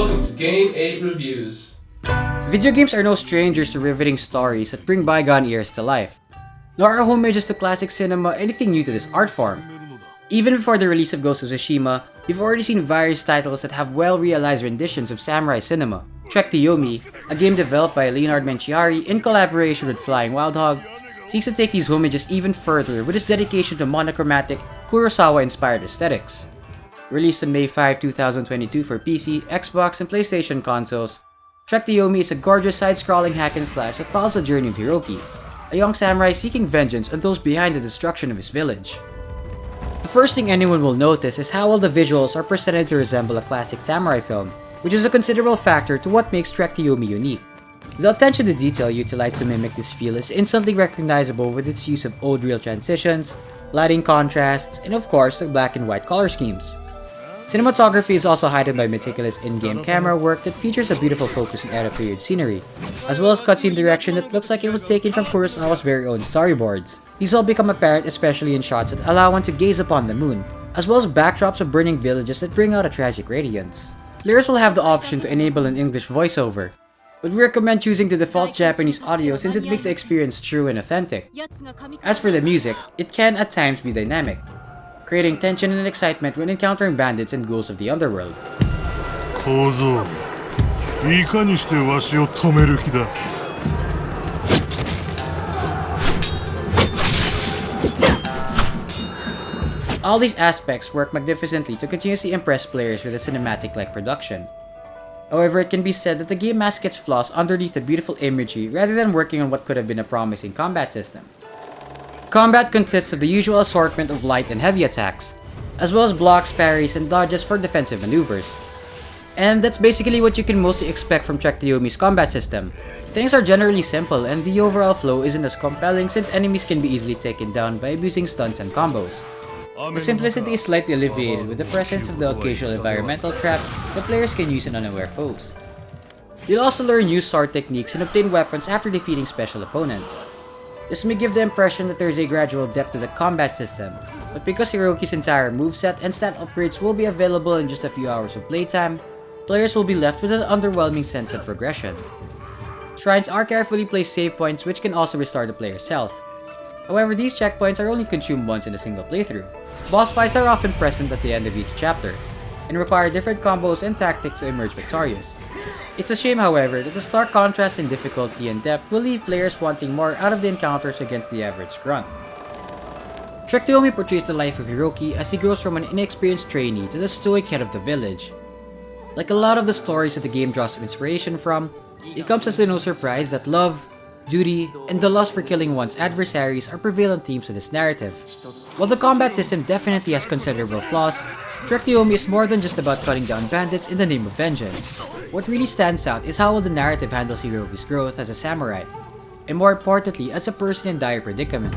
Welcome to Game 8 Reviews. Video games are no strangers to riveting stories that bring bygone eras to life. Nor are homages to classic cinema anything new to this art form. Even before the release of Ghost of Tsushima, we've already seen various titles that have well-realized renditions of samurai cinema. Trek to Yomi, a game developed by Leonard Menciari in collaboration with Flying Wild Hog, seeks to take these homages even further with its dedication to monochromatic, Kurosawa-inspired aesthetics. Released on May 5, 2022 for PC, Xbox, and PlayStation consoles, Trek to Yomi is a gorgeous side-scrolling hack-and-slash that follows the journey of Hiroki, a young samurai seeking vengeance on those behind the destruction of his village. The first thing anyone will notice is how well the visuals are presented to resemble a classic samurai film, which is a considerable factor to what makes Trek to Yomi unique. The attention to detail utilized to mimic this feel is instantly recognizable with its use of old reel transitions, lighting contrasts, and of course the black and white color schemes. Cinematography is also heightened by meticulous in-game camera work that features a beautiful focus on era-period scenery, as well as cutscene direction that looks like it was taken from Kurosawa's very own storyboards. These all become apparent especially in shots that allow one to gaze upon the moon, as well as backdrops of burning villages that bring out a tragic radiance. Players will have the option to enable an English voiceover, but we recommend choosing the default Japanese audio since it makes the experience true and authentic. As for the music, it can at times be dynamic, creating tension and excitement when encountering bandits and ghouls of the underworld. All these aspects work magnificently to continuously impress players with a cinematic-like production. However, it can be said that the game masks its flaws underneath the beautiful imagery rather than working on what could have been a promising combat system. Combat consists of the usual assortment of light and heavy attacks, as well as blocks, parries, and dodges for defensive maneuvers. And that's basically what you can mostly expect from Trek to Yomi's combat system. Things are generally simple and the overall flow isn't as compelling since enemies can be easily taken down by abusing stunts and combos. The simplicity is slightly alleviated with the presence of the occasional environmental trap that players can use on unaware foes. You'll also learn new sword techniques and obtain weapons after defeating special opponents. This may give the impression that there is a gradual depth to the combat system, but because Hiroki's entire moveset and stat upgrades will be available in just a few hours of playtime, players will be left with an underwhelming sense of progression. Shrines are carefully placed save points which can also restore the player's health. However, these checkpoints are only consumed once in a single playthrough. Boss fights are often present at the end of each chapter, and require different combos and tactics to emerge victorious. It's a shame, however, that the stark contrast in difficulty and depth will leave players wanting more out of the encounters against the average grunt. Trek to Yomi portrays the life of Hiroki as he grows from an inexperienced trainee to the stoic head of the village. Like a lot of the stories that the game draws inspiration from, it comes as no surprise that love, duty, and the lust for killing one's adversaries are prevalent themes of this narrative. While the combat system definitely has considerable flaws, Trek to Yomi is more than just about cutting down bandits in the name of vengeance. What really stands out is how well the narrative handles Hiroki's growth as a samurai, and more importantly as a person in dire predicament.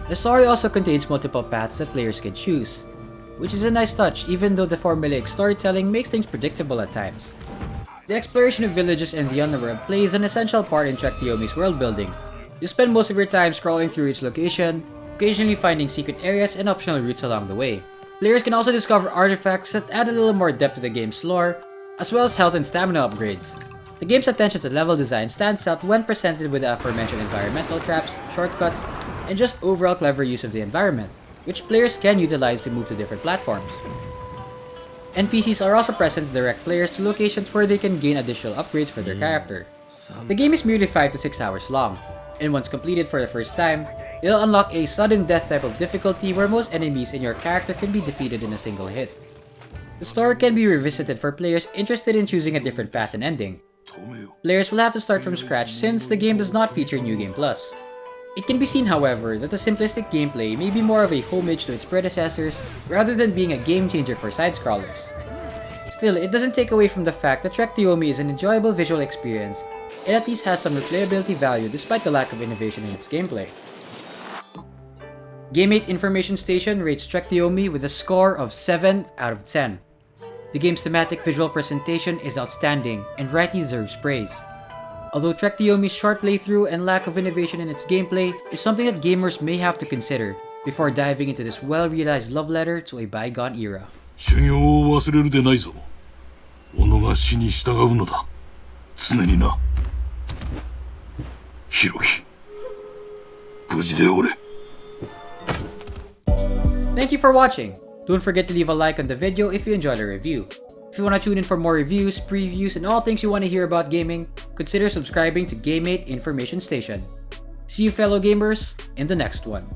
The story also contains multiple paths that players can choose, which is a nice touch even though the formulaic storytelling makes things predictable at times. The exploration of villages and the underworld plays an essential part in Trek to Yomi's world building. You spend most of your time scrolling through each location, occasionally finding secret areas and optional routes along the way. Players can also discover artifacts that add a little more depth to the game's lore, as well as health and stamina upgrades. The game's attention to level design stands out when presented with the aforementioned environmental traps, shortcuts, and just overall clever use of the environment, which players can utilize to move to different platforms. NPCs are also present to direct players to locations where they can gain additional upgrades for their character. The game is merely 5 to 6 hours long, and once completed for the first time, it'll unlock a sudden death type of difficulty where most enemies in your character can be defeated in a single hit. The story can be revisited for players interested in choosing a different path and ending. Players will have to start from scratch since the game does not feature New Game Plus. It can be seen, however, that the simplistic gameplay may be more of a homage to its predecessors rather than being a game changer for side-scrollers. Still, it doesn't take away from the fact that Trek to Yomi is an enjoyable visual experience and at least has some replayability value despite the lack of innovation in its gameplay. Game 8 Information Station rates Trek to Yomi with a score of 7 out of 10. The game's thematic visual presentation is outstanding and rightly deserves praise. Although Trek to Yomi's short playthrough and lack of innovation in its gameplay is something that gamers may have to consider before diving into this well-realized love letter to a bygone era. 修行を忘れるでないぞ。己が死に従うのだ。常にな。ひろき、無事でおれ。Thank you for watching! Don't forget to leave a like on the video if you enjoyed the review. If you want to tune in for more reviews, previews, and all things you want to hear about gaming, consider subscribing to GameMate Information Station. See you fellow gamers in the next one.